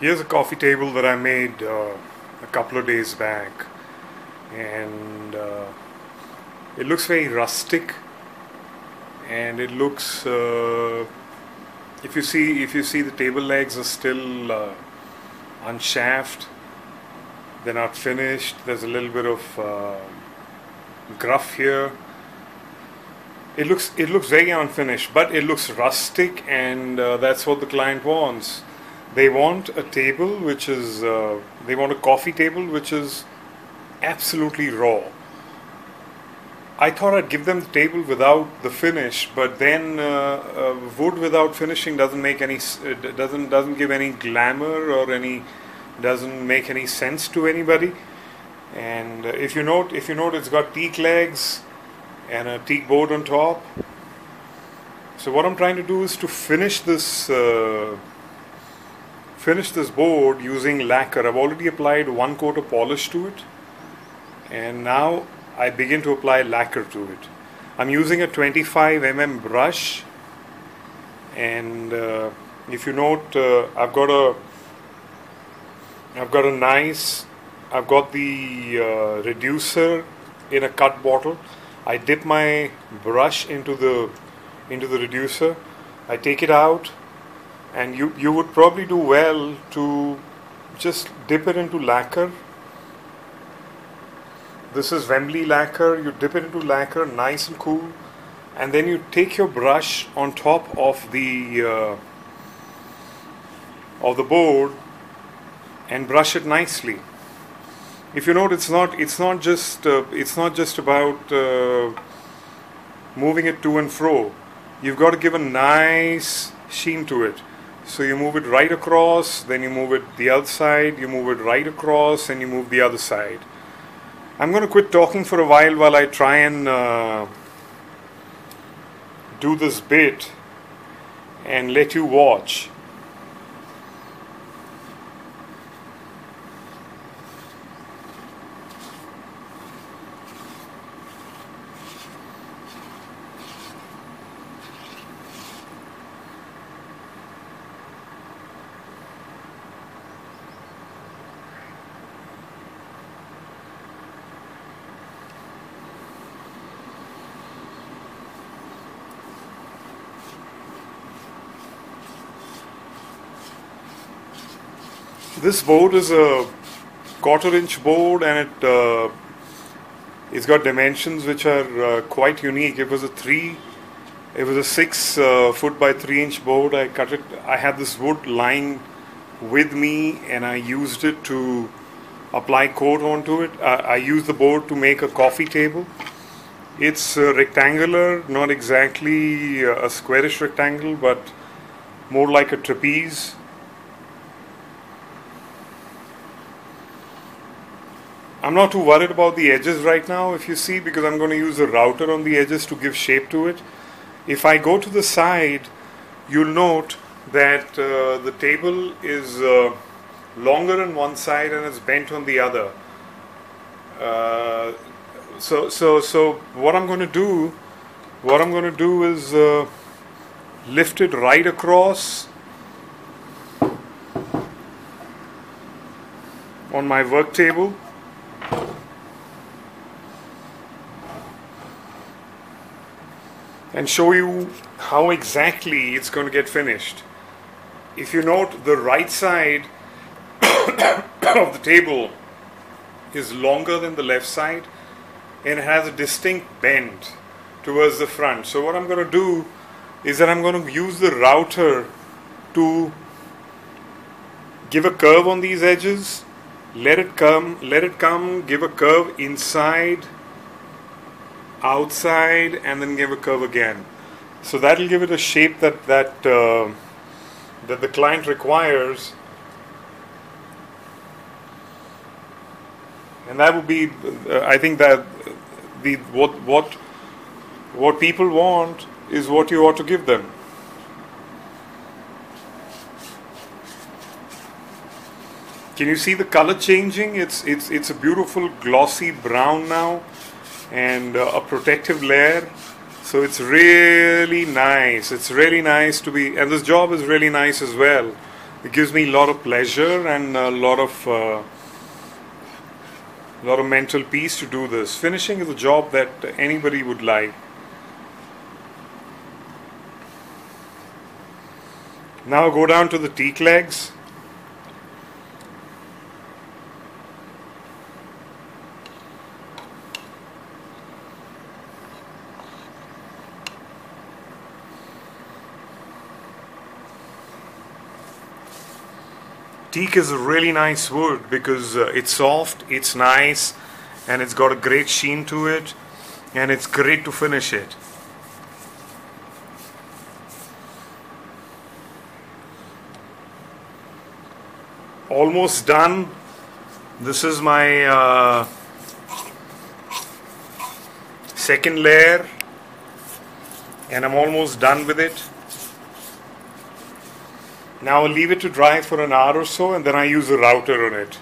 Here's a coffee table that I made a couple of days back, and it looks very rustic, and it looks if you see the table legs are still unchafed, they're not finished. There's a little bit of gruff here. It looks very unfinished, but it looks rustic, and that's what the client wants. They want a table which is they want a coffee table which is absolutely raw. I thought I'd give them the table without the finish, but then wood without finishing doesn't make any doesn't give any glamour or any doesn't make any sense to anybody. And if you note, it's got teak legs and a teak board on top. So what I'm trying to do is to finish this board using lacquer. I've already applied one coat of polish to it, and now I begin to apply lacquer to it. I'm using a 25 brush, and if you note, I've got the reducer in a cut bottle. I dip my brush into the reducer. I take it out, and you would probably do well to just dip it into lacquer. This is Wembley lacquer. You dip it into lacquer, nice and cool, and then you take your brush on top of the board and brush it nicely. If you note, it's not just about moving it to and fro. You've got to give a nice sheen to it. So you move it right across, then you move it the other side, you move it right across, and you move the other side. I'm going to quit talking for a while I try and do this bit and let you watch. This board is a quarter-inch board, and it's got dimensions which are quite unique. It was a 6 foot by 3-inch board. I cut it. I had this wood lying with me, and I used it to apply coat onto it. I used the board to make a coffee table. It's rectangular, not exactly a squarish rectangle, but more like a trapeze. I'm not too worried about the edges right now, if you see, because I'm going to use a router on the edges to give shape to it. If I go to the side, you'll note that the table is longer on one side and it's bent on the other. So what I'm going to do is lift it right across on my work table. And show you how exactly it's going to get finished. If you note, the right side of the table is longer than the left side, and it has a distinct bend towards the front. So what I'm going to do is that I'm going to use the router to give a curve on these edges, let it come, give a curve inside, outside, and then give a curve again. So that'll give it a shape that the client requires, and that would be I think that what people want is what you ought to give them. Can you see the color changing? It's a beautiful glossy brown now, and a protective layer. So it's really nice. It's really nice to be, and this job is really nice as well. It gives me a lot of pleasure and a lot of mental peace to do this. Finishing is a job that anybody would like. Now go down to the teak legs. Teak is a really nice wood because it's soft, it's nice, and it's got a great sheen to it, and it's great to finish it. Almost done. This is my second layer, and I'm almost done with it. Now I'll leave it to dry for an hour or so, and then I use a router on it.